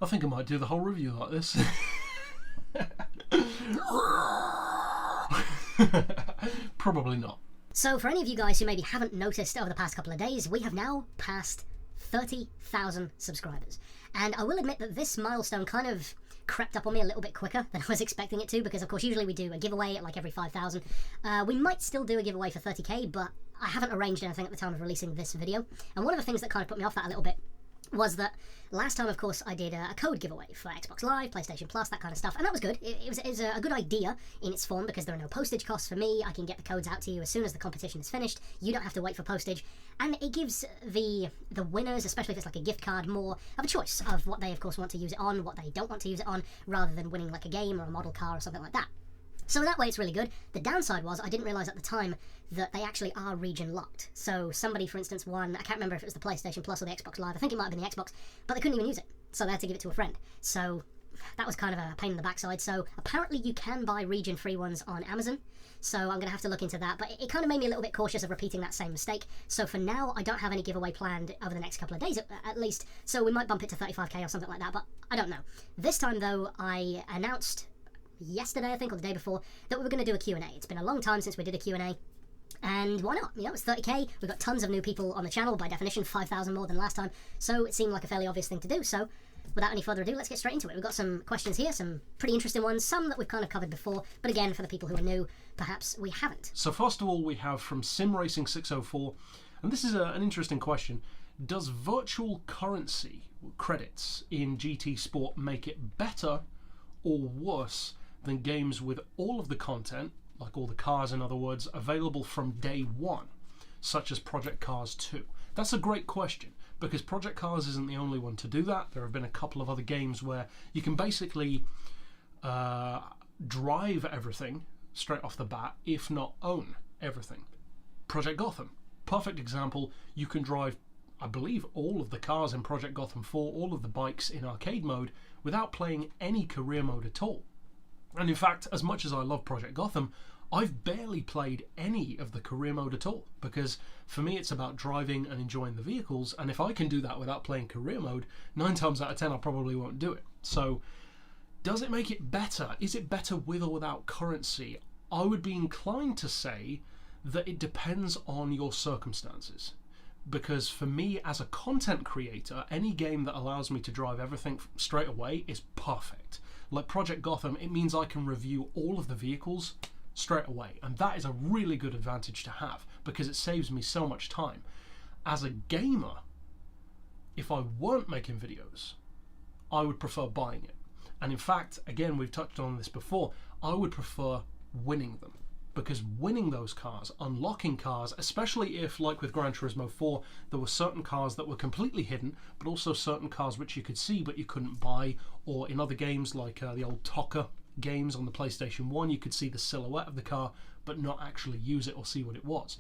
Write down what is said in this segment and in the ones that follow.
I think I might do the whole review like this. Probably not. So for any of you guys who maybe haven't noticed over the past couple of days, we have now passed 30,000 subscribers. And I will admit that this milestone kind of crept up on me a little bit quicker than I was expecting it to, because of course usually we do a giveaway at like every 5,000. We might still do a giveaway for 30k, but I haven't arranged anything at the time of releasing this video. And one of the things that kind of put me off that a little bit was that last time, of course, I did a code giveaway for Xbox Live, PlayStation Plus, that kind of stuff, and that was good. It was a good idea in its form, because there are no postage costs for me. I can get the codes out to you as soon as the competition is finished. You don't have to wait for postage, and it gives the winners, especially if it's like a gift card, more of a choice of what they, of course, want to use it on, what they don't want to use it on, rather than winning like a game or a model car or something like that. So that way it's really good. The downside was I didn't realise at the time that they actually are region locked. So somebody, for instance, won, I can't remember if it was the PlayStation Plus or the Xbox Live, I think it might have been the Xbox, but they couldn't even use it. So they had to give it to a friend. So that was kind of a pain in the backside. So apparently you can buy region free ones on Amazon. So I'm going to have to look into that. But it kind of made me a little bit cautious of repeating that same mistake. So for now, I don't have any giveaway planned over the next couple of days at least. So we might bump it to 35k or something like that, but I don't know. This time though, I announced yesterday, I think, or the day before, that we were going to do a Q&A. It's been a long time since we did a Q&A, and why not? You know, it's 30k, we've got tons of new people on the channel, by definition 5,000 more than last time, so it seemed like a fairly obvious thing to do. So without any further ado, let's get straight into it. We've got some questions here, some pretty interesting ones, some that we've kind of covered before, but again, for the people who are new, perhaps we haven't. So first of all, we have from SimRacing604, and this is an interesting question. Does virtual currency credits in GT Sport make it better or worse than games with all of the content, like all the cars in other words, available from day one, such as Project Cars 2? That's a great question, because Project Cars isn't the only one to do that. There have been a couple of other games where you can basically drive everything straight off the bat, if not own everything. Project Gotham, perfect example. You can drive, I believe, all of the cars in Project Gotham 4, all of the bikes in arcade mode, without playing any career mode at all. And in fact, as much as I love Project Gotham, I've barely played any of the career mode at all, because for me it's about driving and enjoying the vehicles, and if I can do that without playing career mode, 9 times out of 10 I probably won't do it. So does it make it better? Is it better with or without currency? I would be inclined to say that it depends on your circumstances. Because for me as a content creator, any game that allows me to drive everything straight away is perfect. Like Project Gotham, it means I can review all of the vehicles straight away, and that is a really good advantage to have, because it saves me so much time. As a gamer, if I weren't making videos, I would prefer buying it. And in fact, again, we've touched on this before, I would prefer winning them. Because winning those cars, unlocking cars, especially if, like with Gran Turismo 4, there were certain cars that were completely hidden, but also certain cars which you could see but you couldn't buy, or in other games like the old TOCA games on the PlayStation 1, you could see the silhouette of the car but not actually use it or see what it was.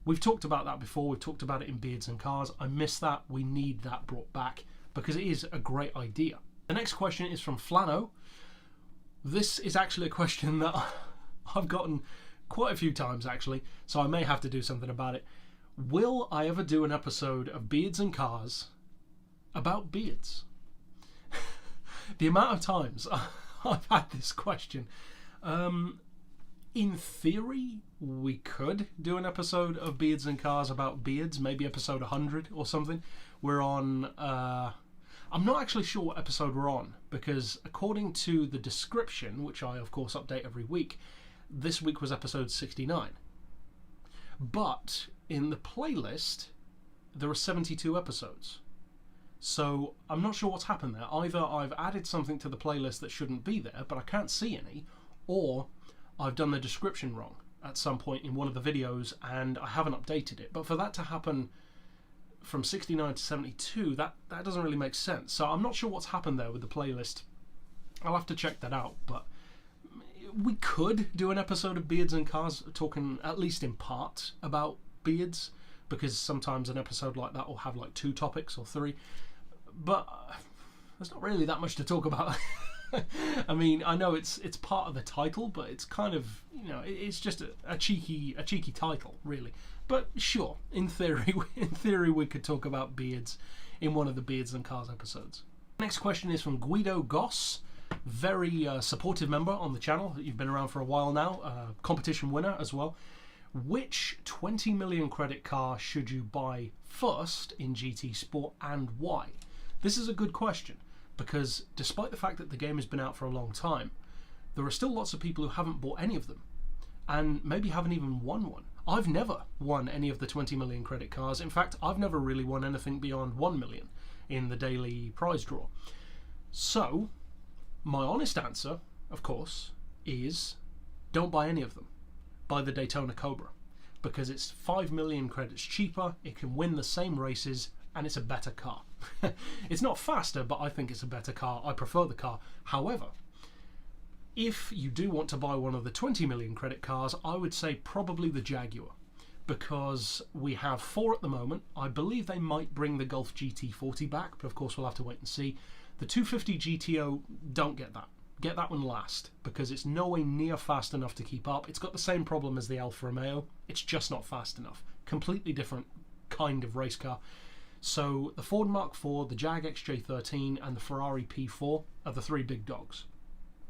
We've talked about that before, we've talked about it in Beards and Cars. I miss that, we need that brought back, because it is a great idea. The next question is from Flano. This is actually a question that I've gotten quite a few times actually, so I may have to do something about it. Will I ever do an episode of Beards and Cars about beards? The amount of times I've had this question. In theory, we could do an episode of Beards and Cars about beards, maybe episode 100 or something. We're on, I'm not actually sure what episode we're on, because according to the description, which I of course update every week, this week was episode 69. But in the playlist, there are 72 episodes. So I'm not sure what's happened there. Either I've added something to the playlist that shouldn't be there, but I can't see any, or I've done the description wrong at some point in one of the videos and I haven't updated it. But for that to happen from 69 to 72, that doesn't really make sense. So I'm not sure what's happened there with the playlist. I'll have to check that out, but we could do an episode of Beards and Cars talking at least in part about beards, because sometimes an episode like that will have like 2 topics or 3, but there's not really that much to talk about. I mean, I know it's part of the title, but it's kind of, you know, it's just a cheeky title really. But sure, in theory we could talk about beards in one of the Beards and Cars episodes. Next question is from Guido Goss, very supportive member on the channel. You've been around for a while now, competition winner as well. Which 20 million credit car should you buy first in GT Sport and why? This is a good question because despite the fact that the game has been out for a long time, there are still lots of people who haven't bought any of them and maybe haven't even won one. I've never won any of the 20 million credit cars. In fact, I've never really won anything beyond 1 million in the daily prize draw. So, my honest answer, of course, is don't buy any of them. Buy the Daytona Cobra, because it's 5 million credits cheaper, it can win the same races, and it's a better car. It's not faster, but I think it's a better car. I prefer the car. However, if you do want to buy one of the 20 million credit cars, I would say probably the Jaguar, because we have 4 at the moment. I believe they might bring the Golf GT40 back, but of course we'll have to wait and see. The 250 GTO, don't get that. Get that one last, because it's nowhere near fast enough to keep up. It's got the same problem as the Alfa Romeo. It's just not fast enough. Completely different kind of race car. So the Ford Mark IV, the Jag XJ13 and the Ferrari P4 are the 3 big dogs.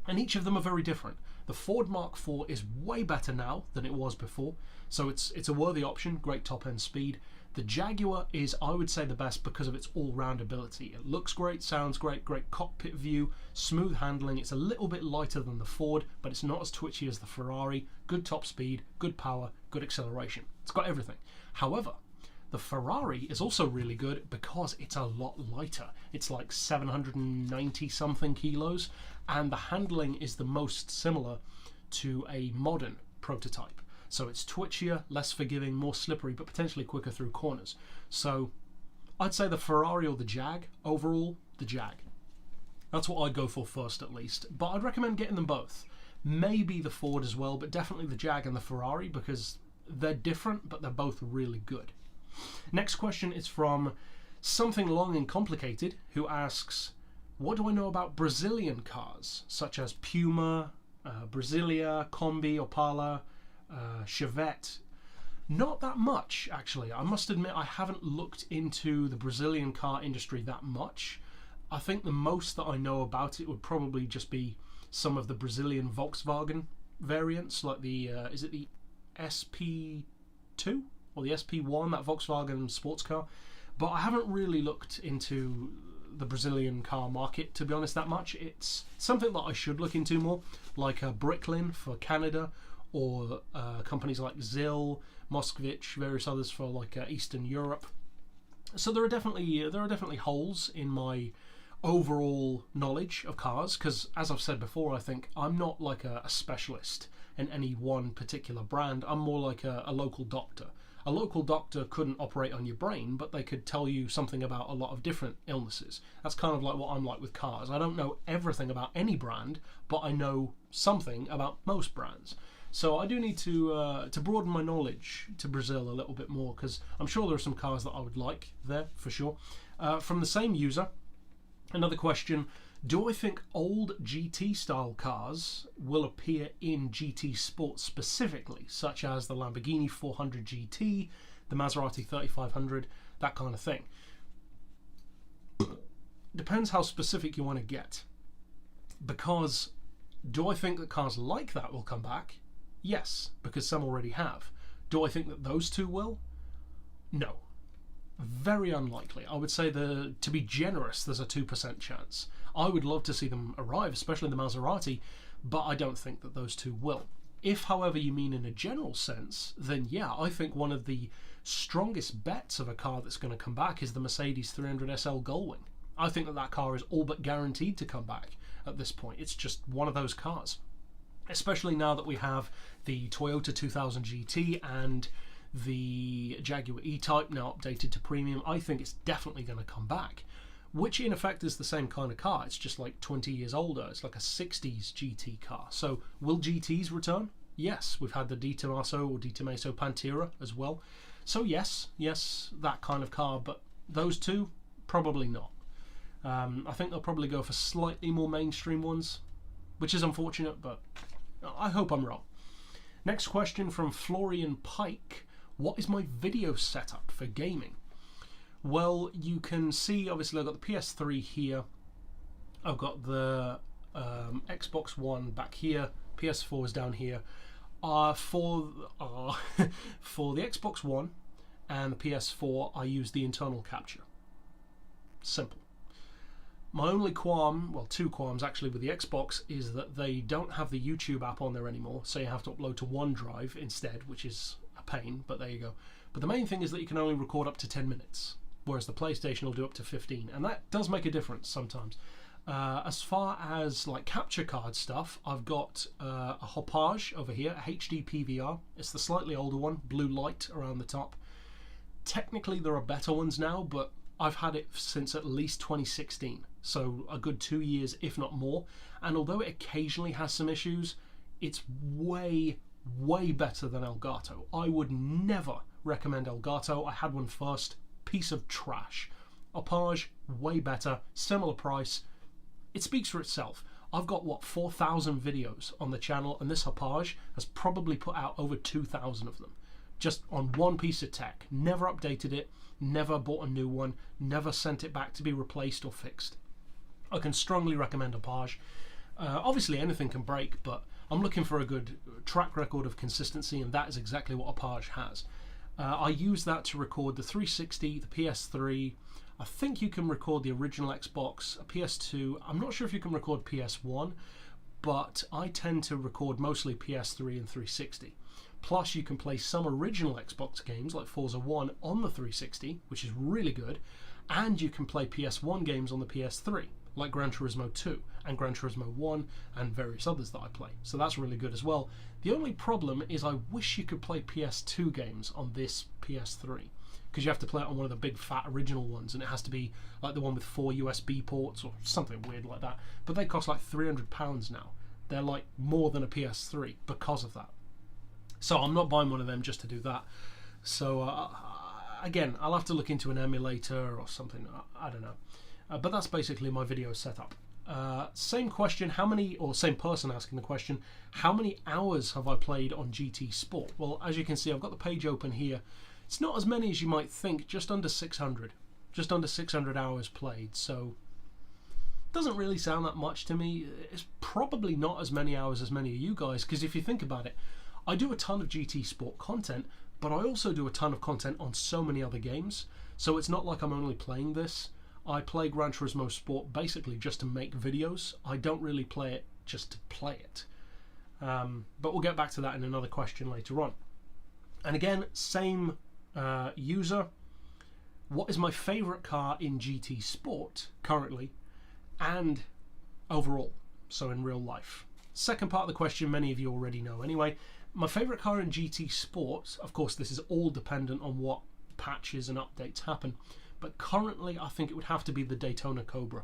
And each of them are very different. The Ford Mark IV is way better now than it was before, so it's a worthy option, great top-end speed. The Jaguar is, I would say, the best because of its all-round ability. It looks great, sounds great, great cockpit view, smooth handling. It's a little bit lighter than the Ford, but it's not as twitchy as the Ferrari. Good top speed, good power, good acceleration. It's got everything. However, the Ferrari is also really good because it's a lot lighter. It's like 790 something kilos, and the handling is the most similar to a modern prototype. So it's twitchier, less forgiving, more slippery, but potentially quicker through corners. So I'd say the Ferrari or the Jag. Overall, the Jag. That's what I'd go for first, at least. But I'd recommend getting them both. Maybe the Ford as well, but definitely the Jag and the Ferrari, because they're different, but they're both really good. Next question is from Something Long and Complicated, who asks, what do I know about Brazilian cars, such as Puma, Brasilia, Kombi, Opala, Chevette? Not that much, actually. I must admit I haven't looked into the Brazilian car industry that much. I think the most that I know about it would probably just be some of the Brazilian Volkswagen variants, like the, is it the SP2 or the SP1, that Volkswagen sports car? But I haven't really looked into the Brazilian car market, to be honest, that much. It's something that I should look into more, like Bricklin for Canada, or companies like ZIL, Moskvich, various others for like Eastern Europe. So there are definitely holes in my overall knowledge of cars, because as I've said before, I think I'm not like a specialist in any one particular brand. I'm more like a local doctor. A local doctor couldn't operate on your brain, but they could tell you something about a lot of different illnesses. That's kind of like what I'm like with cars. I don't know everything about any brand, but I know something about most brands. So I do need to broaden my knowledge to Brazil a little bit more, because I'm sure there are some cars that I would like there, for sure. From the same user, another question. Do I think old GT style cars will appear in GT Sport specifically, such as the Lamborghini 400 GT, the Maserati 3500, that kind of thing? Depends how specific you want to get. Because do I think that cars like that will come back? Yes, because some already have. Do I think that those two will? No. Very unlikely. I would say to be generous, there's a 2% chance. I would love to see them arrive, especially the Maserati, but I don't think that those two will. If, however, you mean in a general sense, then yeah, I think one of the strongest bets of a car that's going to come back is the Mercedes 300 SL Gullwing. I think that car is all but guaranteed to come back at this point. It's just one of those cars. Especially now that we have the Toyota 2000 GT and the Jaguar E-Type now updated to premium. I think it's definitely going to come back, which in effect is the same kind of car. It's just like 20 years older. It's like a 60s GT car. So will GTs return? Yes. We've had the Di Tommaso or Di Tommaso Pantera as well. So yes, that kind of car, but those two, probably not. I think they'll probably go for slightly more mainstream ones, which is unfortunate, but I hope I'm wrong. Next question from Florian Pike. What is my video setup for gaming? Well, you can see, obviously I've got the PS3 here. I've got the Xbox One back here, PS4 is down here. For the Xbox One and the PS4, I use the internal capture. Simple. My only qualm, well, two qualms actually with the Xbox, is that they don't have the YouTube app on there anymore, so you have to upload to OneDrive instead, which is a pain, but there you go. But the main thing is that you can only record up to 10 minutes, whereas the PlayStation will do up to 15, and that does make a difference sometimes. As far as like capture card stuff, I've got a Harper over here, a HD PVR. It's the slightly older one, blue light around the top. Technically there are better ones now, but I've had it since at least 2016, so a good 2 years if not more, and although it occasionally has some issues, it's way better than Elgato. I would never recommend Elgato. I had one first, piece of trash. Harper, way better, similar price. It speaks for itself. I've got, what, 4,000 videos on the channel, and this Harper has probably put out over 2,000 of them. Just on one piece of tech. Never updated it, never bought a new one, never sent it back to be replaced or fixed. I can strongly recommend Harper. Obviously anything can break, but I'm looking for a good track record of consistency, and that is exactly what Harper has. I use that to record the 360, the PS3, I think you can record the original Xbox, a PS2. I'm not sure if you can record PS1, but I tend to record mostly PS3 and 360. Plus, you can play some original Xbox games like Forza 1 on the 360, which is really good, and you can play PS1 games on the PS3, like Gran Turismo 2 and Gran Turismo 1 and various others that I play. So that's really good as well. The only problem is I wish you could play PS2 games on this PS3, because you have to play it on one of the big fat original ones, and it has to be like the one with 4 USB ports or something weird like that. But they cost like £300 now. They're like more than a PS3 because of that. So I'm not buying one of them just to do that. So again, I'll have to look into an emulator or something. I don't know. But that's basically my video setup. Same question, same person asking the question, how many hours have I played on GT Sport? Well, as you can see, I've got the page open here. It's not as many as you might think, just under 600. Just under 600 hours played, so doesn't really sound that much to me. It's probably not as many hours as many of you guys, because if you think about it, I do a ton of GT Sport content, but I also do a ton of content on so many other games, so it's not like I'm only playing this. I play Gran Turismo Sport basically just to make videos. I don't really play it just to play it. But we'll get back to that in another question later on. And again, same user. What is my favourite car in GT Sport currently and overall, so in real life? Second part of the question, many of you already know anyway. My favourite car in GT Sport, of course this is all dependent on what patches and updates happen, but currently I think it would have to be the Daytona Cobra,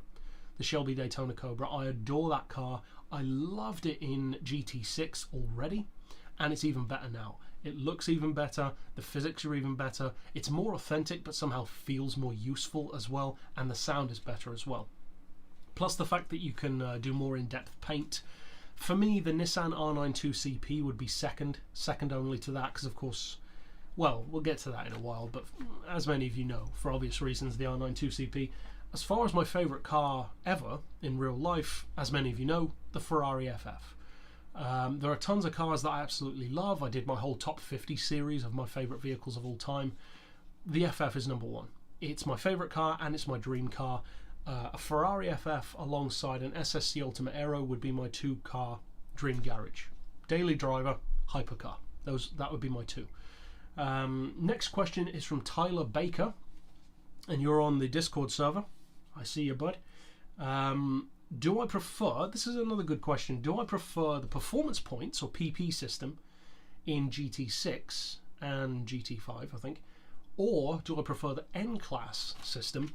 the Shelby Daytona Cobra. I adore that car. I loved it in GT6 already, and it's even better now. It looks even better, the physics are even better, it's more authentic but somehow feels more useful as well, and the sound is better as well. Plus the fact that you can do more in-depth paint. For me, the Nissan R92 CP would be second only to that, because of course, well, we'll get to that in a while, but as many of you know, for obvious reasons, the R92 CP. As far as my favourite car ever in real life, as many of you know, the Ferrari FF. There are tons of cars that I absolutely love. I did my whole top 50 series of my favourite vehicles of all time. The FF is number one. It's my favourite car and it's my dream car. A Ferrari FF alongside an SSC Ultimate Aero would be my 2-car dream garage. Daily driver, hypercar. That would be my 2. Next question is from Tyler Baker, and you're on the Discord server. I see you, bud. Do I prefer, this is another good question, do I prefer the performance points or PP system in GT6 and GT5, I think, or do I prefer the N-Class system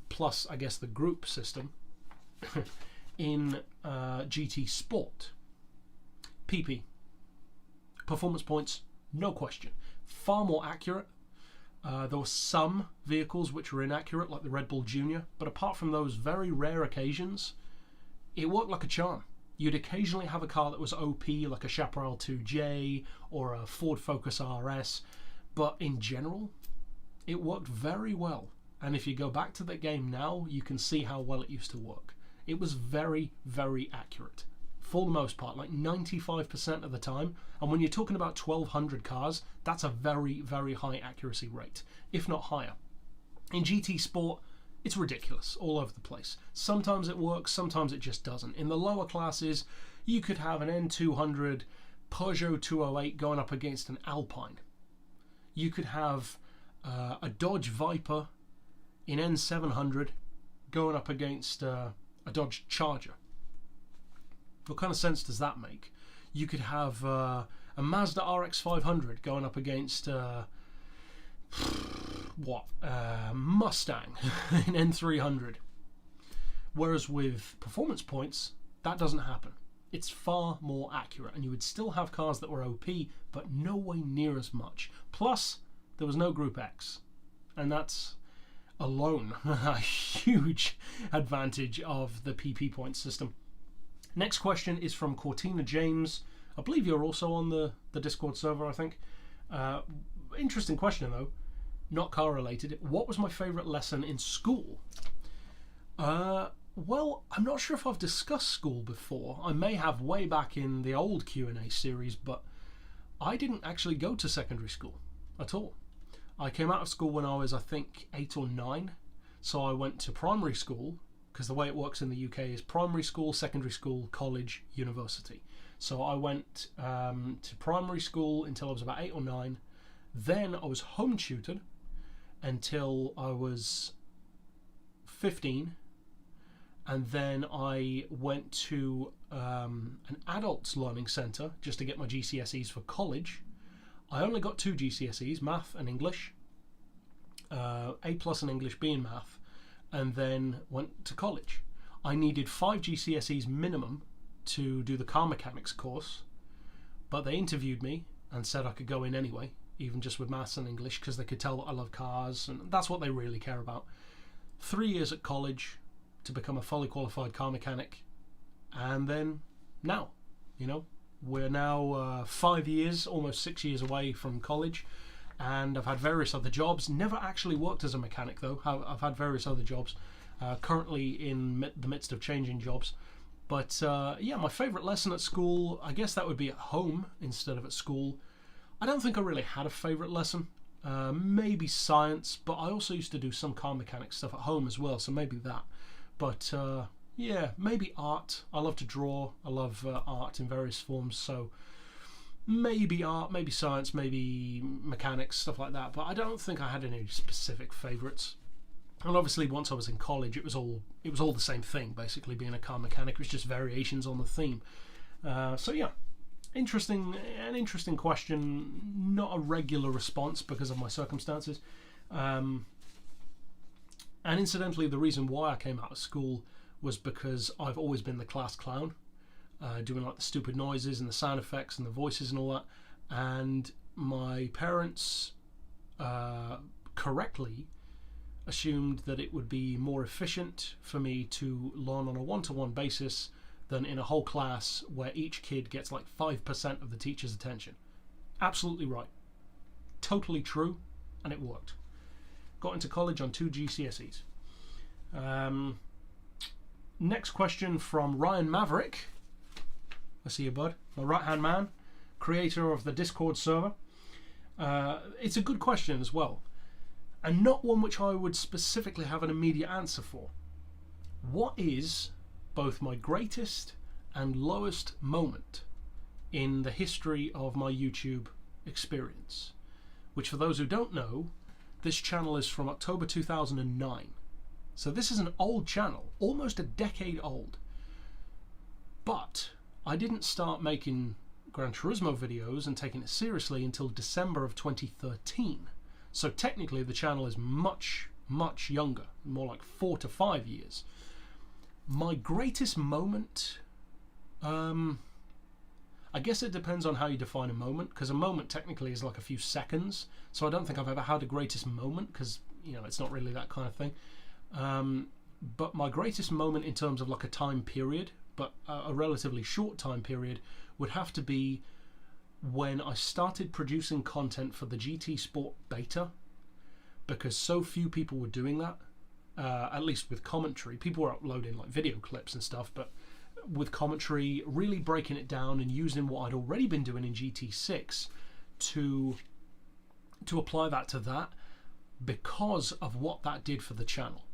plus, I guess, the group system in GT Sport? PP. Performance points, no question. Far more accurate. There were some vehicles which were inaccurate, like the Red Bull Junior, but apart from those very rare occasions, it worked like a charm. You'd occasionally have a car that was OP, like a Chaparral 2J or a Ford Focus RS, but in general, it worked very well. And if you go back to the game now, you can see how well it used to work. it was very, very accurate. For the most part, like 95% of the time. And when you're talking about 1,200 cars, that's a very, very high accuracy rate, if not higher. In GT Sport, it's ridiculous, all over the place. Sometimes it works, sometimes it just doesn't. In the lower classes, you could have an N200 Peugeot 208 going up against an Alpine. You could have a Dodge Viper in N700 going up against a Dodge Charger. What kind of sense does that make? You could have a Mazda RX 500 going up against Mustang in N300. Whereas with performance points, that doesn't happen. It's far more accurate, and you would still have cars that were OP, but no way near as much. Plus, there was no Group X, and that's alone a huge advantage of the PP point system. Next question is from Cortina James. I believe you're also on the Discord server, I think. Interesting question, though. Not car related. What was my favourite lesson in school? Well, I'm not sure if I've discussed school before. I may have way back in the old QnA series, but I didn't actually go to secondary school at all. I came out of school when I was, I think, 8 or 9. So I went to primary school, because the way it works in the UK is primary school, secondary school, college, university. So I went to primary school until I was about 8 or 9. Then I was home tutored until I was 15. And then I went to an adults learning centre just to get my GCSEs for college. I only got 2 GCSEs, math and English, A+ in English, B in math, and then went to college. I needed 5 GCSEs minimum to do the car mechanics course, but they interviewed me and said I could go in anyway, even just with maths and English, because they could tell that I love cars, and that's what they really care about. 3 years at college to become a fully qualified car mechanic, and then now, we're now 5 years, almost 6 years away from college, and I've had various other jobs. Never actually worked as a mechanic though. I've had various other jobs, currently in the midst of changing jobs. But yeah, my favourite lesson at school, I guess that would be at home instead of at school. I don't think I really had a favourite lesson. Maybe science, but I also used to do some car mechanic stuff at home as well, so maybe that. But yeah, maybe art. I love to draw. I love art in various forms, so maybe art, maybe science, maybe mechanics, stuff like that. But I don't think I had any specific favourites. And obviously, once I was in college, it was all the same thing. Basically, being a car mechanic was just variations on the theme. So yeah, an interesting question. Not a regular response because of my circumstances. And incidentally, the reason why I came out of school was because I've always been the class clown, doing like the stupid noises and the sound effects and the voices and all that. And my parents correctly assumed that it would be more efficient for me to learn on a one-to-one basis than in a whole class where each kid gets like 5% of the teacher's attention. Absolutely right. Totally true, and it worked. Got into college on 2 GCSEs. Next question from Ryan Maverick. I see you, bud. My right-hand man, creator of the Discord server. It's a good question as well, and not one which I would specifically have an immediate answer for. What is both my greatest and lowest moment in the history of my YouTube experience? Which, for those who don't know, this channel is from October 2009. So this is an old channel, almost a decade old. But I didn't start making Gran Turismo videos and taking it seriously until December of 2013. So technically the channel is much, much younger, more like 4 to 5 years. My greatest moment, I guess it depends on how you define a moment, because a moment technically is like a few seconds. So I don't think I've ever had a greatest moment, because it's not really that kind of thing. But my greatest moment in terms of like a time period, but a relatively short time period, would have to be when I started producing content for the GT Sport beta, because so few people were doing that. at least with commentary. People were uploading like video clips and stuff, but with commentary, really breaking it down and using what I'd already been doing in GT6 to apply that to that, because of what that did for the channel.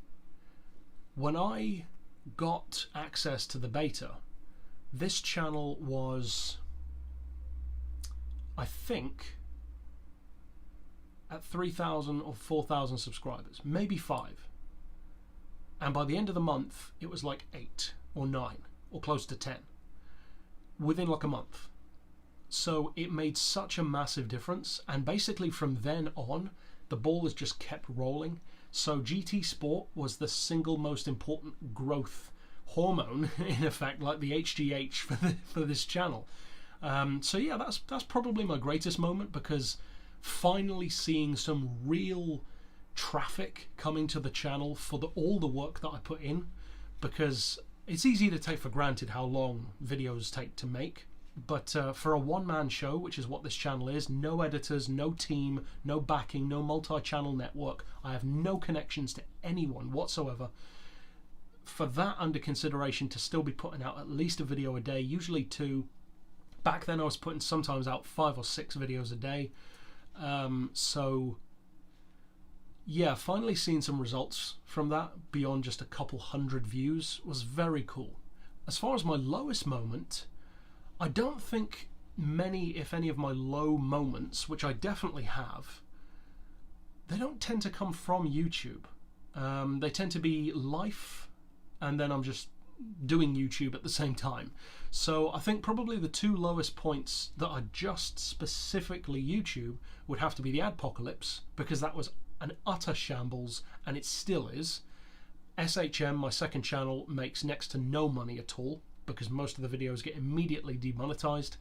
When I got access to the beta, this channel was, I think, at 3,000 or 4,000 subscribers, maybe 5. And by the end of the month, it was like 8 or 9 or close to 10 within like a month. So it made such a massive difference. And basically from then on, the ball has just kept rolling. So GT Sport was the single most important growth hormone, in effect, like the HGH for this channel. So yeah, that's probably my greatest moment, because finally seeing some real traffic coming to the channel for all the work that I put in, because it's easy to take for granted how long videos take to make. But for a one-man show, which is what this channel is, no editors, no team, no backing, no multi-channel network, I have no connections to anyone whatsoever. For that under consideration to still be putting out at least a video a day, usually 2. Back then I was putting sometimes out 5 or 6 videos a day. So yeah, finally seeing some results from that beyond just a couple hundred views was very cool. As far as my lowest moment, I don't think many, if any, of my low moments, which I definitely have, they don't tend to come from YouTube. They tend to be life, and then I'm just doing YouTube at the same time. So I think probably the 2 lowest points that are just specifically YouTube would have to be the Adpocalypse, because that was an utter shambles, and it still is. SHM, my second channel, makes next to no money at all, because most of the videos get immediately demonetized.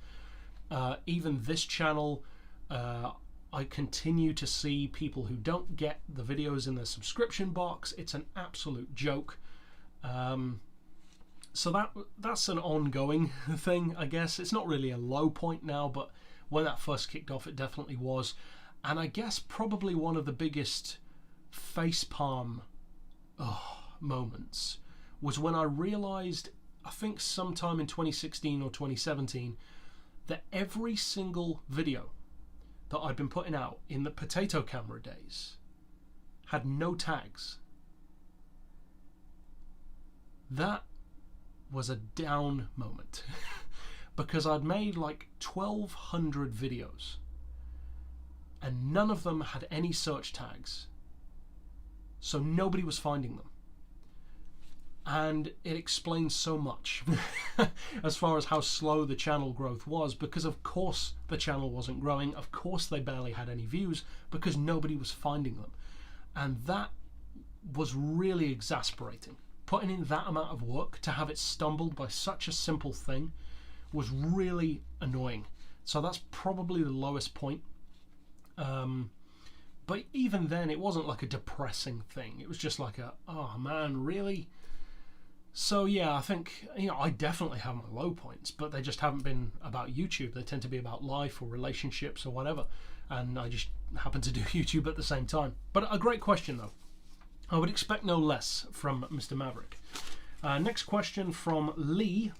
Even this channel, I continue to see people who don't get the videos in their subscription box. It's an absolute joke. So that's an ongoing thing, I guess. It's not really a low point now, but when that first kicked off, it definitely was. And I guess probably one of the biggest facepalm moments was when I realized, I think sometime in 2016 or 2017, that every single video that I'd been putting out in the potato camera days had no tags. That was a down moment because I'd made like 1,200 videos and none of them had any search tags, so nobody was finding them. And it explains so much as far as how slow the channel growth was, because of course the channel wasn't growing, of course they barely had any views, because nobody was finding them. And that was really exasperating. Putting in that amount of work to have it stumbled by such a simple thing was really annoying. So that's probably the lowest point. But even then, it wasn't like a depressing thing. It was just like a, oh man, really? So yeah, I think, I definitely have my low points, but they just haven't been about YouTube. They tend to be about life or relationships or whatever. And I just happen to do YouTube at the same time. But a great question though. I would expect no less from Mr. Maverick. Next question from Lee.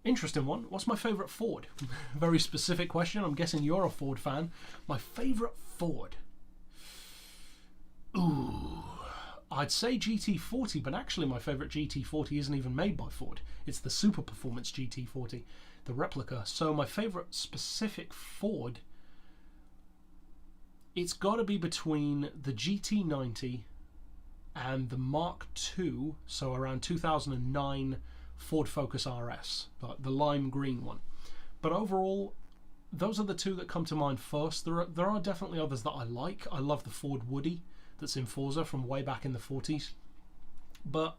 Interesting one. What's my favourite Ford? Very specific question. I'm guessing you're a Ford fan. My favourite Ford? Ooh, I'd say GT40, but actually my favourite GT40 isn't even made by Ford. It's the Super Performance GT40, the replica. So my favourite specific Ford, it's got to be between the GT90 and the Mark II, so around 2009 Ford Focus RS, the lime green one. But overall, those are the 2 that come to mind first. There are definitely others that I like. I love the Ford Woody that's in Forza from way back in the 40s. But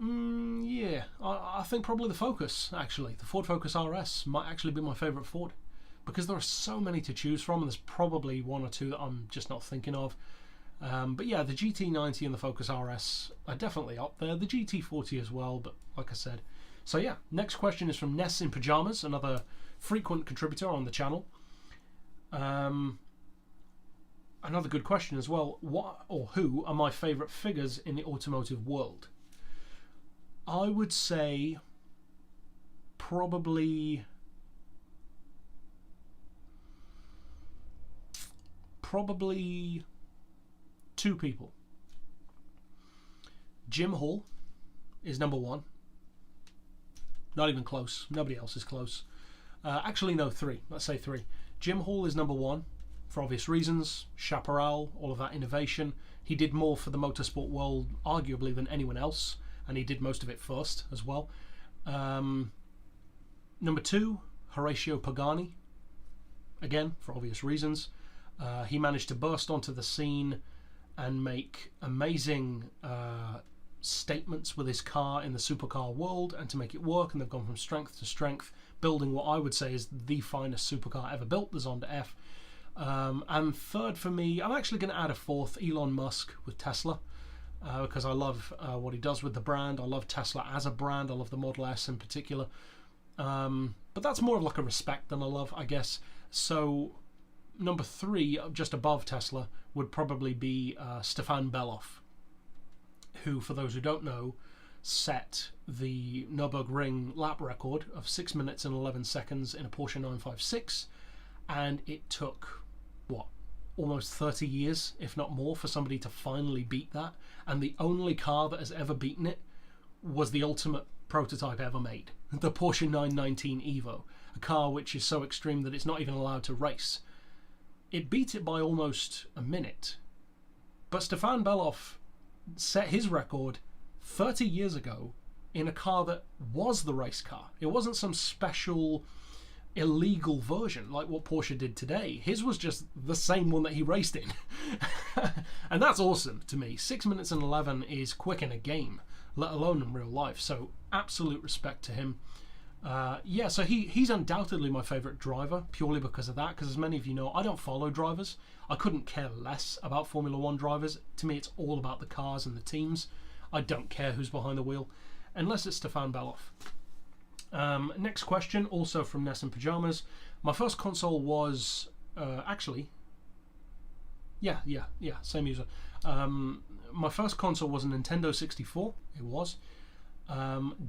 yeah, I think probably the Focus, actually. The Ford Focus RS might actually be my favourite Ford, because there are so many to choose from, and there's probably 1 or 2 that I'm just not thinking of. But yeah, the GT90 and the Focus RS are definitely up there. The GT40 as well, but like I said. So yeah, next question is from Ness in Pyjamas, another frequent contributor on the channel. another good question as well. What or who are my favourite figures in the automotive world? I would say probably two people. Jim Hall is number one. Not even close. Nobody else is close. Actually, no, three. Let's say three. Jim Hall is number one for obvious reasons. Chaparral, all of that innovation. He did more for the motorsport world, arguably, than anyone else, and he did most of it first as well. Number two, Horacio Pagani. Again, for obvious reasons. He managed to burst onto the scene and make amazing statements with his car in the supercar world, and to make it work, and they've gone from strength to strength, building what I would say is the finest supercar ever built, the Zonda F. And third for me, I'm actually going to add a fourth, Elon Musk with Tesla, because I love what he does with the brand. I love Tesla as a brand. I love the Model S in particular. But that's more of like a respect than a love, I guess. So number three, just above Tesla, would probably be Stefan Beloff, who, for those who don't know, set the Nürburgring lap record of 6 minutes and 11 seconds in a Porsche 956, and it took, what, almost 30 years, if not more, for somebody to finally beat that, and the only car that has ever beaten it was the ultimate prototype ever made, the Porsche 919 Evo, a car which is so extreme that it's not even allowed to race. It beat it by almost a minute, but Stefan Beloff set his record 30 years ago in a car that was the race car. It wasn't some special illegal version like what Porsche did today. His was just the same one that he raced in. And that's awesome to me. 6 minutes and 11 is quick in a game, let alone in real life. So absolute respect to him. So he's undoubtedly my favourite driver, purely because of that, because as many of you know, I don't follow drivers. I couldn't care less about Formula One drivers. To me, it's all about the cars and the teams. I don't care who's behind the wheel, unless it's Stefan Beloff. Next question, also from Ness and Pyjamas. My first console was, same user. My first console was a Nintendo 64, it was.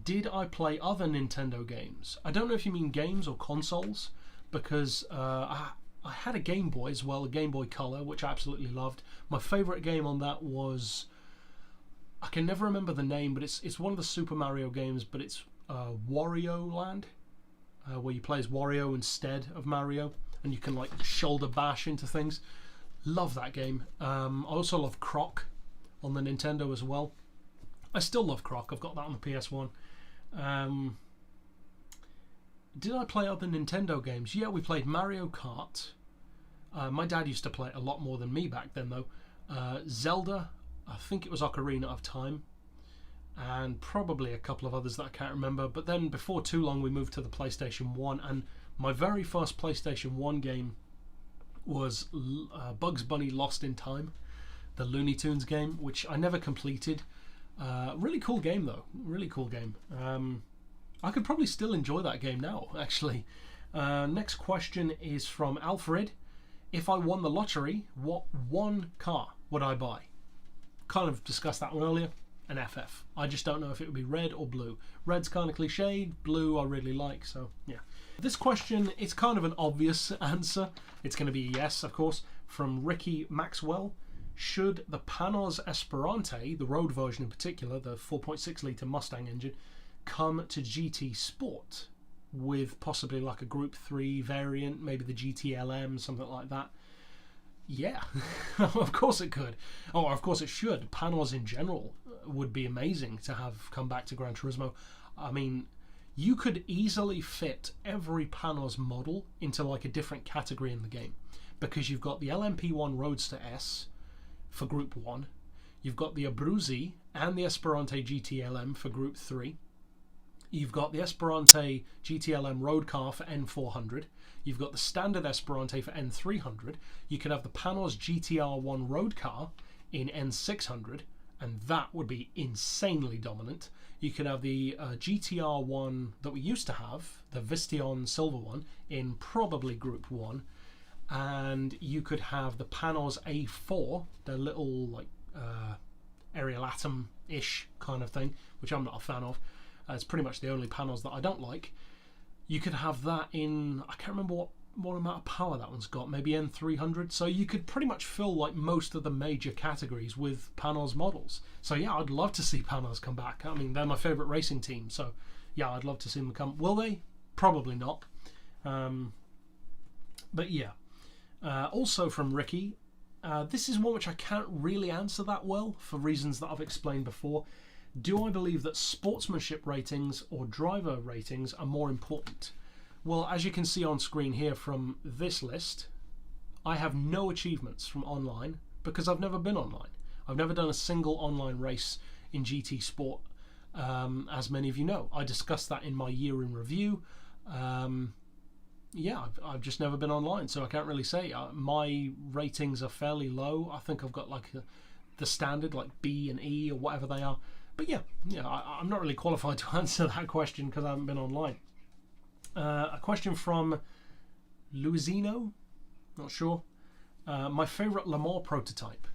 Did I play other Nintendo games? I don't know if you mean games or consoles, because I had a Game Boy as well, a Game Boy Color, which I absolutely loved. My favourite game on that was, I can never remember the name, but it's one of the Super Mario games, but it's Wario Land, where you play as Wario instead of Mario, and you can like shoulder bash into things. Love that game. I also love Croc on the Nintendo as well. I still love Croc. I've got that on the PS1. Did I play other Nintendo games? Yeah, we played Mario Kart. My dad used to play it a lot more than me back then, though. Zelda, I think it was Ocarina of Time, and probably a couple of others that I can't remember. But then before too long, we moved to the PlayStation 1, and my very first PlayStation 1 game was Bugs Bunny Lost in Time, the Looney Tunes game, which I never completed. Really cool game, though. Really cool game. I could probably still enjoy that game now, actually. Next question is from Alfred. If I won the lottery, what one car would I buy? Kind of discussed that one earlier. An FF. I just don't know if it would be red or blue. Red's kind of cliched. Blue I really like, so yeah. This question, it's kind of an obvious answer. It's going to be a yes, of course, from Ricky Maxwell. Should the Panos Esperante, the road version in particular, the 4.6 litre Mustang engine, come to GT Sport with possibly like a Group 3 variant, maybe the GTLM, something like that? Yeah, of course it could. Oh, of course it should. Panos in general would be amazing to have come back to Gran Turismo. I mean, you could easily fit every Panos model into like a different category in the game, because you've got the LMP1 Roadster S for Group 1, you've got the Abruzzi and the Esperante GTLM for Group 3, you've got the Esperante GTLM road car for N400, you've got the standard Esperante for N300, you could have the Panos GTR1 road car in N600, and that would be insanely dominant. You could have the GTR1 that we used to have, the Vistion silver one, in probably Group 1, and you could have the Panos A4, the little like aerial atom-ish kind of thing, which I'm not a fan of. It's pretty much the only Panos that I don't like. You could have that in, I can't remember what amount of power that one's got, maybe N300. So you could pretty much fill like most of the major categories with Panos models. So yeah, I'd love to see Panos come back. I mean, they're my favourite racing team, so yeah, I'd love to see them come. Will they? Probably not. But yeah. Also from Ricky, this is one which I can't really answer that well for reasons that I've explained before. Do I believe that sportsmanship ratings or driver ratings are more important? Well, as you can see on screen here from this list, I have no achievements from online because I've never been online. I've never done a single online race in GT Sport, as many of you know. I discussed that in my year in review. Yeah, I've just never been online, so I can't really say. My ratings are fairly low. I think I've got like the standard, like B and E or whatever they are. But yeah, I'm not really qualified to answer that question because I haven't been online. A question from Luisino, not sure. My favourite Le Mans prototype.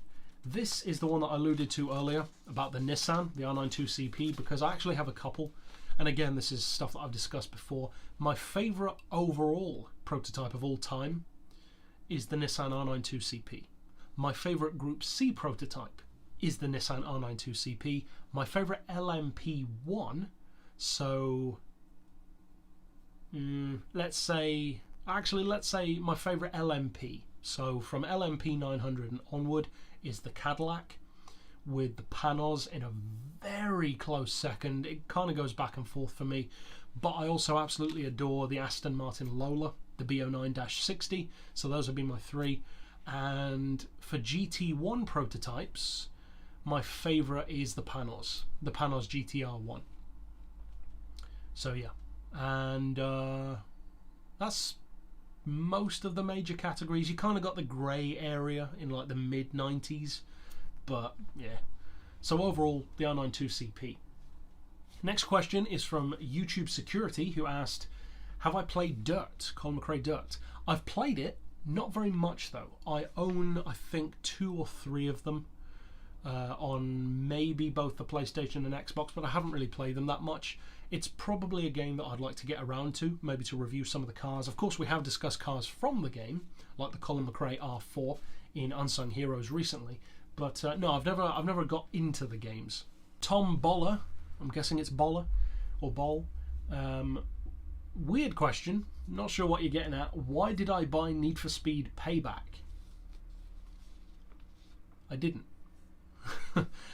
This is the one that I alluded to earlier about the Nissan, the R92CP, because I actually have a couple. And again, this is stuff that I've discussed before. My favourite overall prototype of all time is the Nissan R92CP. My favourite Group C prototype is the Nissan R92CP. My favourite LMP1, so let's say my favourite LMP. So from LMP 900 and onward is the Cadillac, with the Panos in a very close second. It kind of goes back and forth for me, but I also absolutely adore the Aston Martin Lola, the B09-60, so those would be my three. And for GT1 prototypes, my favourite is the Panos GTR1. So yeah, and that's most of the major categories. You kind of got the grey area in like the mid-90s, but yeah. So overall, the R92CP. Next question is from YouTube Security, who asked, have I played Dirt, Colin McRae Dirt? I've played it, not very much though. I own, I think, 2 or 3 of them on maybe both the PlayStation and Xbox, but I haven't really played them that much. It's probably a game that I'd like to get around to, maybe to review some of the cars. Of course, we have discussed cars from the game, like the Colin McRae R4 in Unsung Heroes recently, but no, I've never got into the games. Tom Boller, I'm guessing it's Boller or Boll. Weird question, not sure what you're getting at. Why did I buy Need for Speed Payback? I didn't.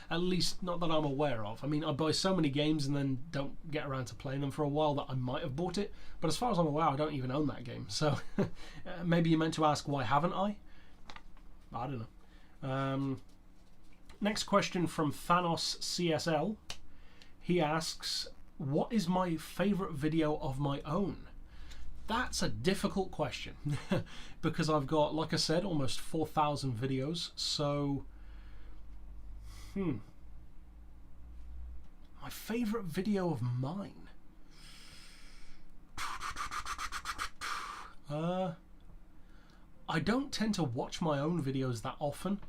At least not that I'm aware of. I mean, I buy so many games and then don't get around to playing them for a while that I might have bought it, but as far as I'm aware, I don't even own that game. So maybe you meant to ask, why haven't I? I don't know. Next question from Thanos CSL. He asks, what is my favourite video of my own? That's a difficult question because I've got, like I said, almost 4,000 videos. So my favourite video of mine? I don't tend to watch my own videos that often.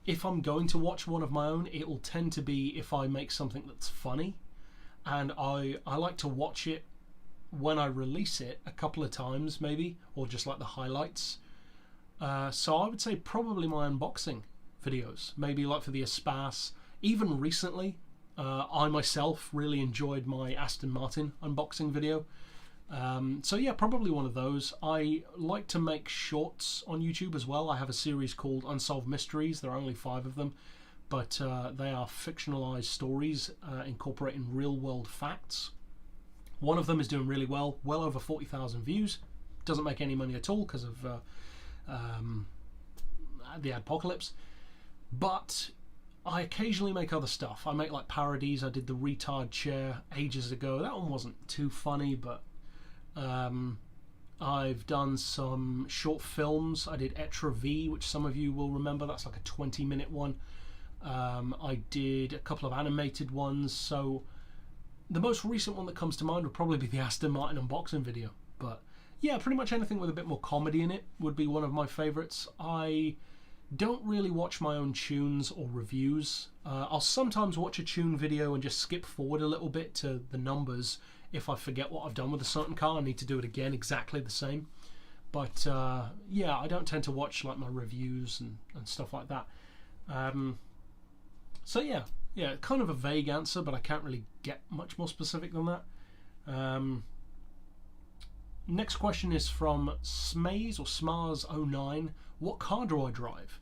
If I'm going to watch one of my own, it will tend to be if I make something that's funny, and I like to watch it when I release it a couple of times maybe, or just like the highlights. So I would say probably my unboxing videos, maybe like for the Espace. Even recently, I myself really enjoyed my Aston Martin unboxing video. So yeah, probably one of those. I like to make shorts on YouTube as well. I have a series called Unsolved Mysteries. There are only 5 of them, but they are fictionalized stories incorporating real world facts. One of them is doing really well over 40,000 views. Doesn't make any money at all because of the apocalypse, but I occasionally make other stuff. I make like parodies. I did the retard chair ages ago. That one wasn't too funny, but I've done some short films. I did Etra V, which some of you will remember. That's like a 20-minute one. I did a couple of animated ones. So the most recent one that comes to mind would probably be the Aston Martin unboxing video. But yeah, pretty much anything with a bit more comedy in it would be one of my favourites. I don't really watch my own tunes or reviews. I'll sometimes watch a tune video and just skip forward a little bit to the numbers if I forget what I've done with a certain car. I need to do it again exactly the same. But yeah, I don't tend to watch like my reviews and stuff like that. So yeah, kind of a vague answer, but I can't really get much more specific than that. Next question is from Smaze or Smars09. What car do I drive?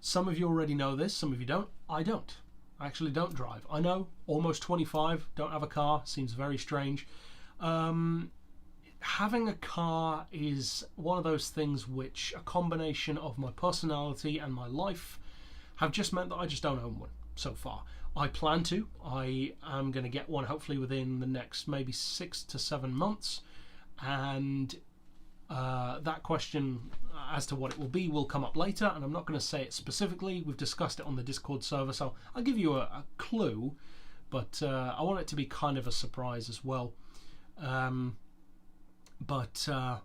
Some of you already know this, some of you don't. I don't. I actually don't drive. I know, almost 25, don't have a car, seems very strange. Having a car is one of those things which a combination of my personality and my life have just meant that I just don't own one so far. I plan to. I am going to get one hopefully within the next maybe 6 to 7 months, and that question as to what it will be will come up later, and I'm not going to say it specifically. We've discussed it on the Discord server, so I'll give you a clue, but I want it to be kind of a surprise as well. But I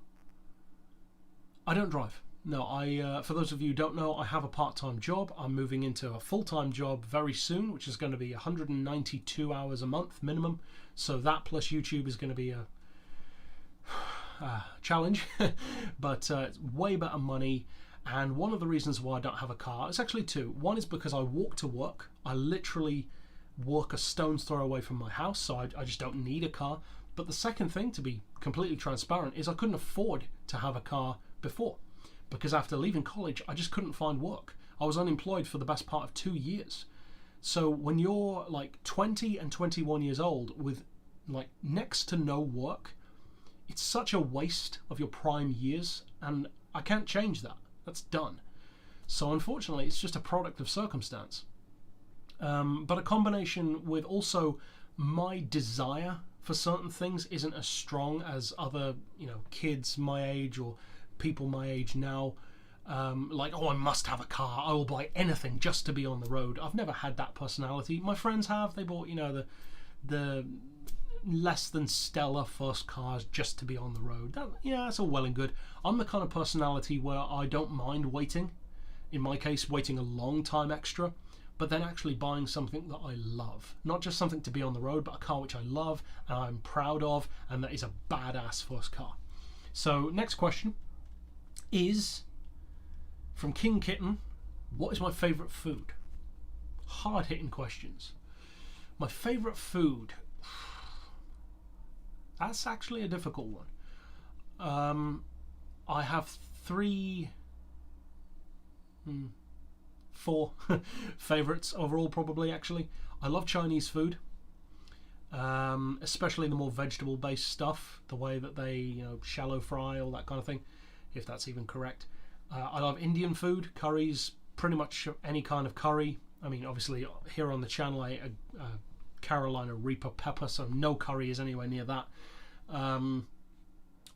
don't drive. No, for those of you who don't know, I have a part-time job. I'm moving into a full-time job very soon, which is going to be 192 hours a month minimum. So that plus YouTube is going to be a challenge, but it's way better money. And one of the reasons why I don't have a car, it's actually two. One is because I walk to work. I literally work a stone's throw away from my house, so I just don't need a car. But the second thing, to be completely transparent, is I couldn't afford to have a car before, because after leaving college I just couldn't find work. I was unemployed for the best part of 2 years. So when you're like 20 and 21 years old with like next to no work, it's such a waste of your prime years, and I can't change that. That's done. So unfortunately it's just a product of circumstance. But a combination with also my desire for certain things isn't as strong as other, kids my age or people my age now. Like, oh, I must have a car, I will buy anything just to be on the road. I've never had that personality. My friends have. They bought, the less than stellar first cars just to be on the road. That's all well and good. I'm the kind of personality where I don't mind waiting. In my case, waiting a long time extra, but then actually buying something that I love. Not just something to be on the road, but a car which I love and I'm proud of, and that is a badass first car. So next question is from King Kitten. What is my favourite food? Hard-hitting questions. My favourite food, that's actually a difficult one. I have 4 favourites overall, probably, actually. I love Chinese food, especially the more vegetable based stuff, the way that they shallow fry, all that kind of thing, if that's even correct. I love Indian food, curries, pretty much any kind of curry. I mean, obviously here on the channel I ate a Carolina Reaper pepper, so no curry is anywhere near that.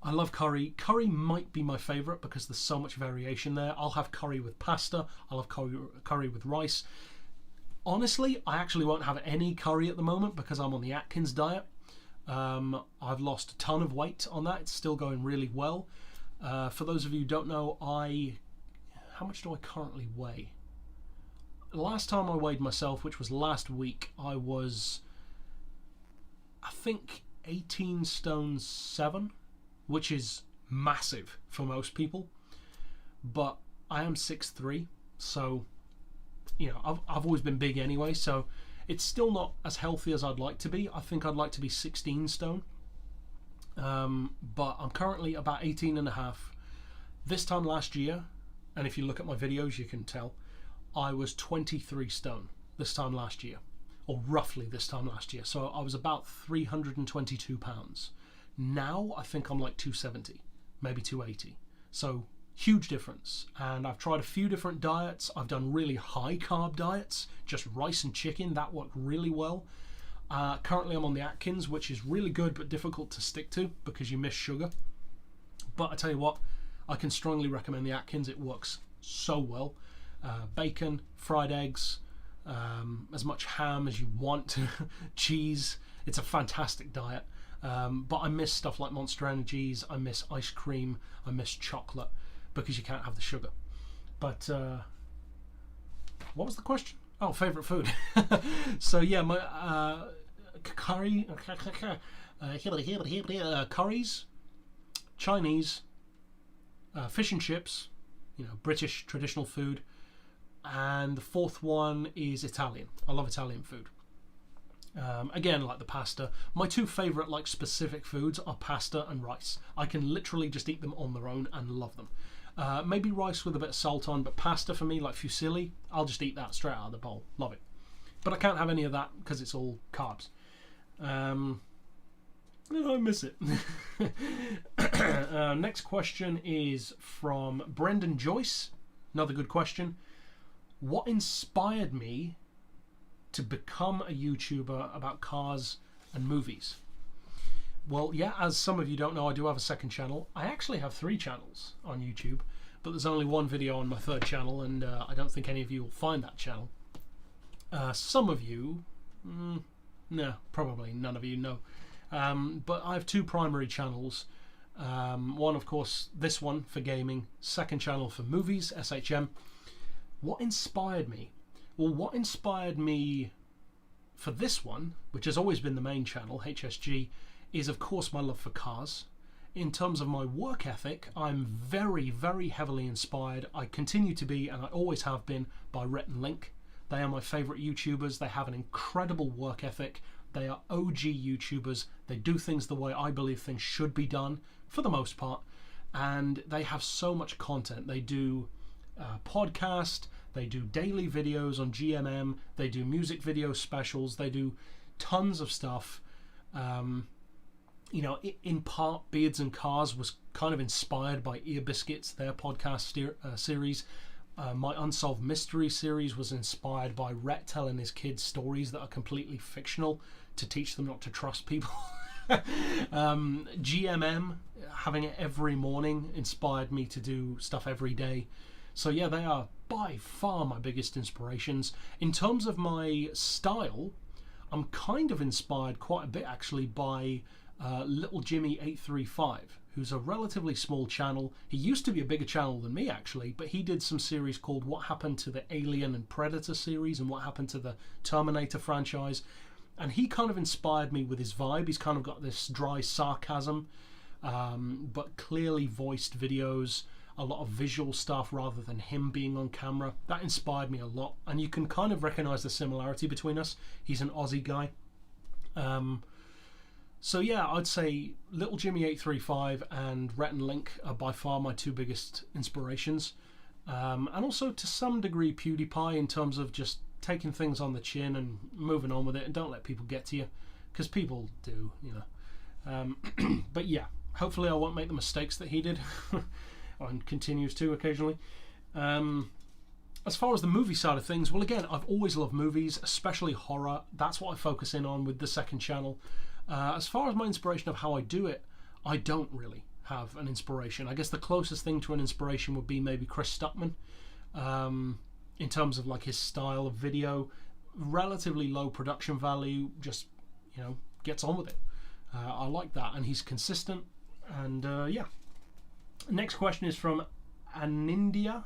I love curry. Curry might be my favourite because there's so much variation there. I'll have curry with pasta. I'll have curry with rice. Honestly, I actually won't have any curry at the moment because I'm on the Atkins diet. I've lost a ton of weight on that. It's still going really well. For those of you who don't know, how much do I currently weigh? The last time I weighed myself, which was last week, I was, I think, 18 stone 7, which is massive for most people, but I am 6'3", so I've always been big anyway, so it's still not as healthy as I'd like to be. I think I'd like to be 16 stone, but I'm currently about 18 and a half. This time last year, and if you look at my videos you can tell, I was 23 stone this time last year, or roughly this time last year, so I was about 322 pounds. Now I think I'm like 270, maybe 280, so huge difference. And I've tried a few different diets. I've done really high carb diets, just rice and chicken, that worked really well. Currently I'm on the Atkins, which is really good but difficult to stick to because you miss sugar. But I tell you what, I can strongly recommend the Atkins. It works so well. Bacon, fried eggs, as much ham as you want, cheese. It's a fantastic diet. But I miss stuff like Monster Energies, I miss ice cream, I miss chocolate, because you can't have the sugar. But what was the question? Oh, favourite food. So yeah, my curries, Chinese, fish and chips, British traditional food, and the fourth one is Italian. I love Italian food. Again, like the pasta. My two favourite specific foods are pasta and rice. I can literally just eat them on their own and love them. Maybe rice with a bit of salt on, but pasta for me, like fusilli, I'll just eat that straight out of the bowl. Love it. But I can't have any of that because it's all carbs. I miss it. Next question is from Brendan Joyce. Another good question. What inspired me to become a YouTuber about cars and movies? Well, yeah, as some of you don't know, I do have a second channel. I actually have 3 channels on YouTube, but there's only one video on my third channel, and I don't think any of you will find that channel. Some of you, no, probably none of you know. But I have 2 primary channels. One, of course, this one for gaming. Second channel for movies, SHM. What inspired me? Well, what inspired me for this one, which has always been the main channel, HSG, is of course my love for cars. In terms of my work ethic, I'm very, very heavily inspired. I continue to be, and I always have been, by Rhett and Link. They are my favourite YouTubers. They have an incredible work ethic. They are OG YouTubers. They do things the way I believe things should be done, for the most part. And they have so much content. They do podcast, they do daily videos on GMM, they do music video specials, they do tons of stuff. In part, Beards and Cars was kind of inspired by Ear Biscuits, their podcast series. My Unsolved Mystery series was inspired by Rhett telling his kids stories that are completely fictional to teach them not to trust people. GMM, having it every morning, inspired me to do stuff every day. So yeah, they are by far my biggest inspirations. In terms of my style, I'm kind of inspired quite a bit actually by Little Jimmy 835, who's a relatively small channel. He used to be a bigger channel than me actually, but he did some series called What Happened to the Alien and Predator series and What Happened to the Terminator franchise. And he kind of inspired me with his vibe. He's kind of got this dry sarcasm, but clearly voiced videos, a lot of visual stuff rather than him being on camera. That inspired me a lot, and you can kind of recognize the similarity between us. He's an Aussie guy. So yeah, I'd say Little Jimmy 835 and Rhett and Link are by far my 2 biggest inspirations. And also to some degree PewDiePie, in terms of just taking things on the chin and moving on with it, and don't let people get to you, because people do, but yeah, hopefully I won't make the mistakes that he did. And continues to occasionally. As far as the movie side of things, well, again, I've always loved movies, especially horror. That's what I focus in on with the second channel. As far as my inspiration of how I do it, I don't really have an inspiration. I guess the closest thing to an inspiration would be maybe Chris Stuckman, in terms of his style of video. Relatively low production value, just gets on with it. I like that, and he's consistent, and yeah. Next question is from Anindia.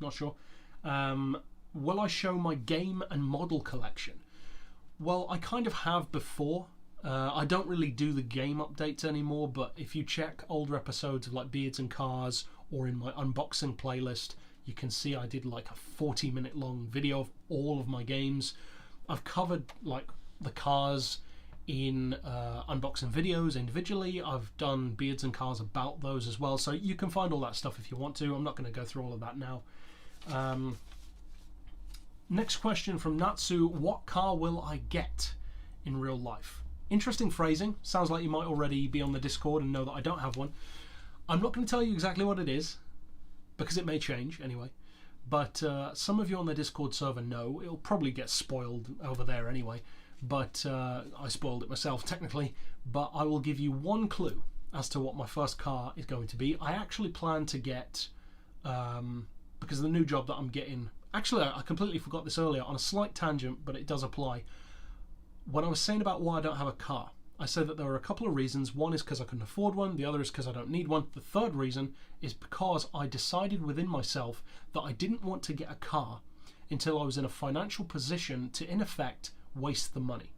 Not sure. Will I show my game and model collection? Well, I kind of have before. I don't really do the game updates anymore, but if you check older episodes of Beards and Cars or in my unboxing playlist, you can see I did a 40-minute long video of all of my games. I've covered the cars in unboxing videos individually. I've done Beards and Cars about those as well, so you can find all that stuff if you want to. I'm not going to go through all of that now. Next question from Natsu. What car will I get in real life? Interesting phrasing. Sounds like you might already be on the Discord and know that I don't have one. I'm not going to tell you exactly what it is, because it may change anyway, but some of you on the Discord server know. It'll probably get spoiled over there anyway, but I spoiled it myself technically. But I will give you one clue as to what my first car is going to be. I actually plan to get, because of the new job that I'm getting, actually I completely forgot this earlier, on a slight tangent, but it does apply. when I was saying about why I don't have a car, I said that there are a couple of reasons. One is because I couldn't afford one. The other is because I don't need one. The third reason is because I decided within myself that I didn't want to get a car until I was in a financial position to, in effect, waste the money.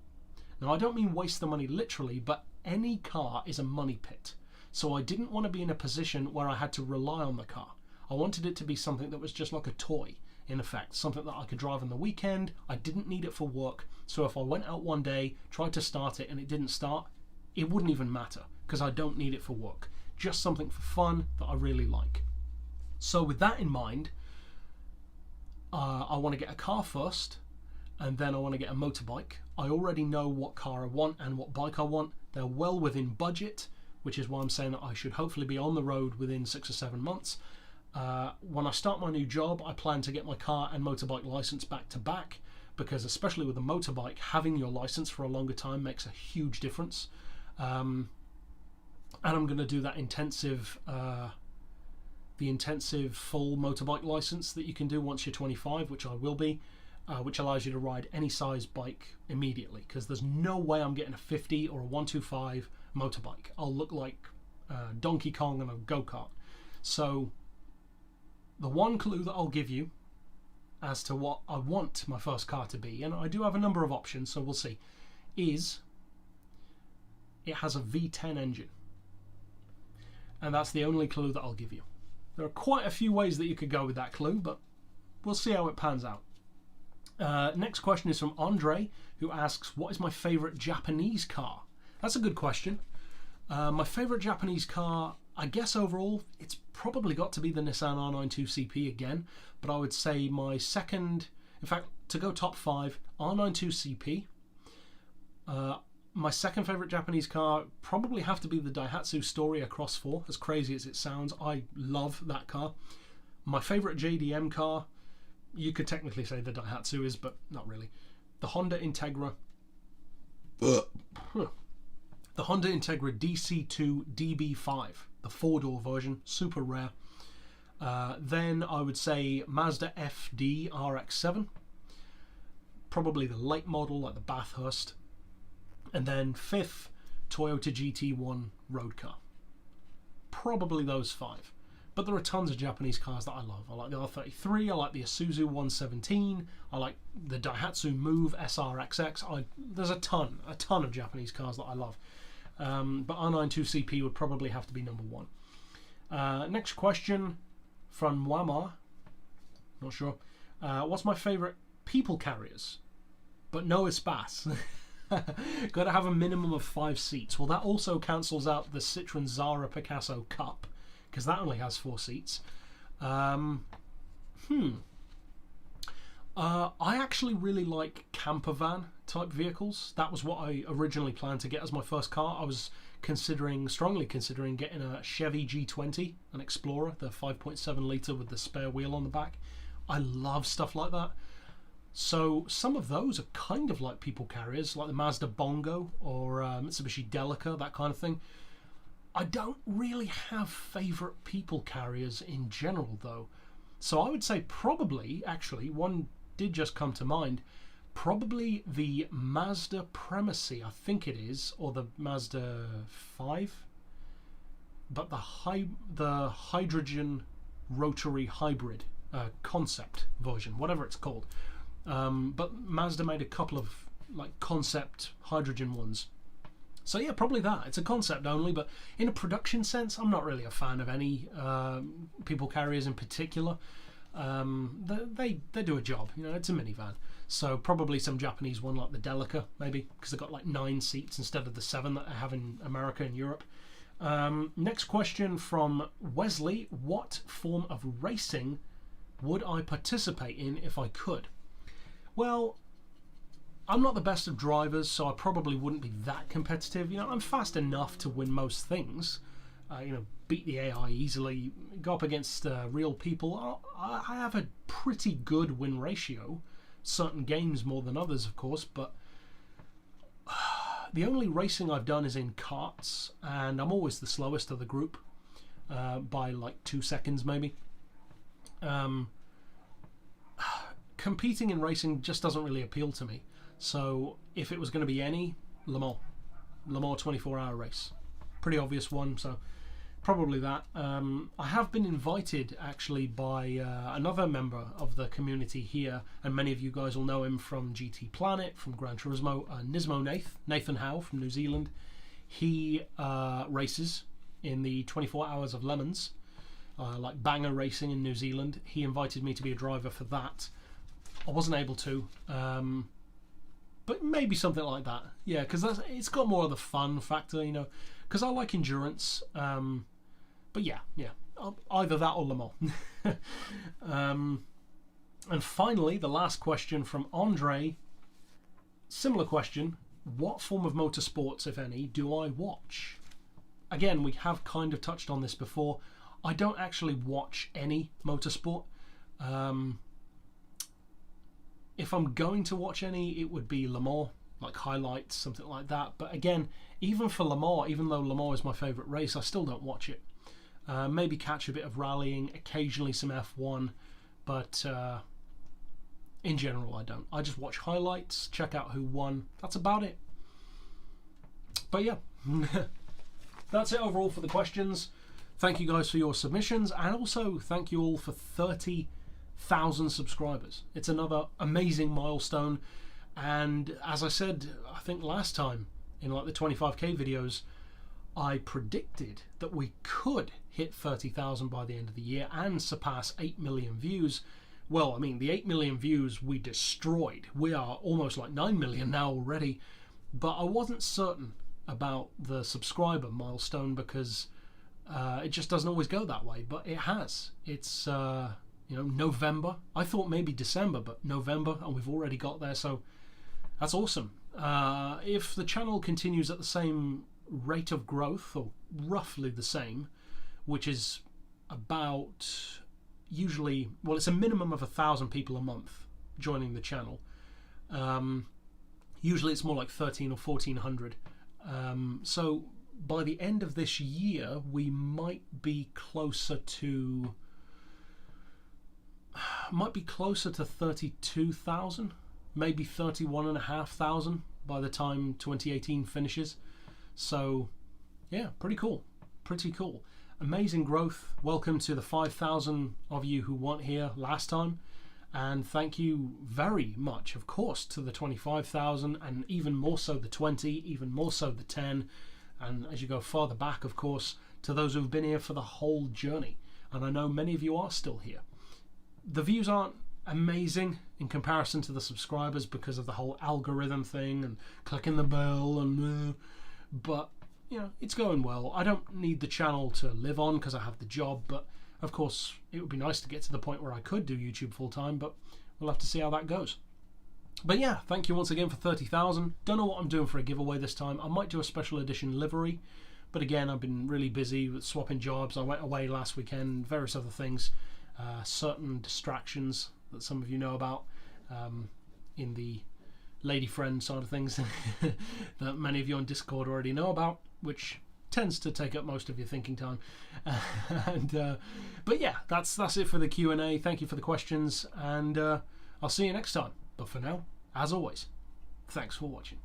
Now, I don't mean waste the money literally, but any car is a money pit. So I didn't want to be in a position where I had to rely on the car. I wanted it to be something that was just like a toy, in effect, something that I could drive on the weekend. I didn't need it for work, so if I went out one day, tried to start it and it didn't start, it wouldn't even matter, because I don't need it for work. Just something for fun that I really like. So with that in mind, I want to get a car first, and then I want to get a motorbike. I already know what car I want and what bike I want. They're well within budget, which is why I'm saying that I should hopefully be on the road within 6 or 7 months. When I start my new job, I plan to get my car and motorbike license back to back, because especially with a motorbike, having your license for a longer time makes a huge difference. And I'm going to do that intensive, the intensive full motorbike license that you can do once you're 25, which I will be, which allows you to ride any size bike immediately, because there's no way I'm getting a 50 or a 125 motorbike. I'll look like Donkey Kong on a go-kart. So the one clue that I'll give you as to what I want my first car to be, and I do have a number of options, so we'll see, is it has a V10 engine. And that's the only clue that I'll give you. There are quite a few ways that you could go with that clue, but we'll see how it pans out. Next question is from Andre, who asks, what is my favourite Japanese car? That's a good question. My favourite Japanese car, I guess overall, it's probably got to be the Nissan R92CP again, but I would say my second, in fact, to go top 5, R92CP. My second favourite Japanese car probably have to be the Daihatsu Storia Cross 4, as crazy as it sounds. I love that car. My favourite JDM car, you could technically say the Daihatsu is, but not really. The Honda Integra. The Honda Integra DC2 DB5, the 4-door version, super rare. Then I would say Mazda FD RX-7, probably the late model like the Bathurst. And then 5th, Toyota GT1 road car. Probably those 5. But there are tons of Japanese cars that I love. I like the R33, I like the Isuzu 117, I like the Daihatsu Move SRXX. There's a ton of Japanese cars that I love. But R92CP would probably have to be number 1. Next question from Mwama. Not sure. What's my favourite people carriers? But no espace. Got to have a minimum of 5 seats. Well, that also cancels out the Citroen Zara Picasso Cup, because that only has 4 seats. I actually really like camper van type vehicles. That was what I originally planned to get as my first car. I was strongly considering getting a Chevy G20, an Explorer, the 5.7 litre with the spare wheel on the back. I love stuff like that. So some of those are kind of like people carriers, like the Mazda Bongo or Mitsubishi Delica, that kind of thing. I don't really have favourite people carriers in general though. So I would say probably, actually, one did just come to mind, probably the Mazda Premacy, I think it is, or the Mazda 5, but the hydrogen rotary hybrid concept version, whatever it's called. But Mazda made a couple of like concept hydrogen ones. So yeah, probably that. It's a concept only, but in a production sense, I'm not really a fan of any people carriers in particular. They do a job, you know. It's a minivan. So probably some Japanese one like the Delica, maybe, because they've got like 9 seats instead of the 7 that I have in America and Europe. Next question from Wesley: what form of racing would I participate in if I could? Well, I'm not the best of drivers, so I probably wouldn't be that competitive. You know, I'm fast enough to win most things. You know, beat the AI easily, go up against real people. I have a pretty good win ratio. Certain games more than others, of course, but the only racing I've done is in karts, and I'm always the slowest of the group by like 2 seconds maybe. Competing in racing just doesn't really appeal to me. So if it was going to be any, Le Mans 24-hour race, pretty obvious one. So probably that. I have been invited actually by another member of the community here, and many of you guys will know him from GT Planet, from Gran Turismo, Nathan Howe from New Zealand. He races in the 24 Hours of Le Mans, like banger racing in New Zealand. He invited me to be a driver for that. I wasn't able to, but maybe something like that. Yeah, because it's got more of the fun factor, you know, because I like endurance. But yeah, either that or Le Mans. And finally, the last question from Andre. Similar question. What form of motorsports, if any, do I watch? Again, we have kind of touched on this before. I don't actually watch any motorsport. If I'm going to watch any, it would be Le Mans, like highlights, something like that. But again, even for Le Mans, even though Le Mans is my favourite race, I still don't watch it. Maybe catch a bit of rallying, occasionally some F1, but in general I don't. I just watch highlights, check out who won. That's about it. But yeah, that's it overall for the questions. Thank you guys for your submissions, and also thank you all for 30,000 subscribers. It's another amazing milestone, and as I said, I think last time in like the 25k videos, I predicted that we could hit 30,000 by the end of the year and surpass 8 million views. Well, I mean, the 8 million views we destroyed. We are almost like 9 million now already, but I wasn't certain about the subscriber milestone because it just doesn't always go that way, but it has. It's you know, November. I thought maybe December, but November, and we've already got there, so that's awesome. If the channel continues at the same rate of growth, or roughly the same, which is about usually, well, it's a minimum of 1,000 people a month joining the channel. Usually it's more like 1,300 or 1,400. So by the end of this year, we might be closer to 32,000, maybe 31,500 by the time 2018 finishes. So yeah, pretty cool. Amazing growth. Welcome to the 5,000 of you who weren't here last time, and thank you very much, of course, to the 25,000, and even more so the 20, even more so the 10, and as you go farther back, of course, to those who've been here for the whole journey. And I know many of you are still here. The views aren't amazing in comparison to the subscribers because of the whole algorithm thing and clicking the bell, and but you know, it's going well. I don't need the channel to live on because I have the job, but of course it would be nice to get to the point where I could do YouTube full time, but we'll have to see how that goes. But yeah, thank you once again for 30,000. Don't know what I'm doing for a giveaway this time. I might do a special edition livery, but again, I've been really busy with swapping jobs. I went away last weekend, various other things, certain distractions that some of you know about in the lady friend side of things that many of you on Discord already know about, which tends to take up most of your thinking time. But yeah, that's it for the Q&A. Thank you for the questions, and I'll see you next time. But for now, as always, thanks for watching.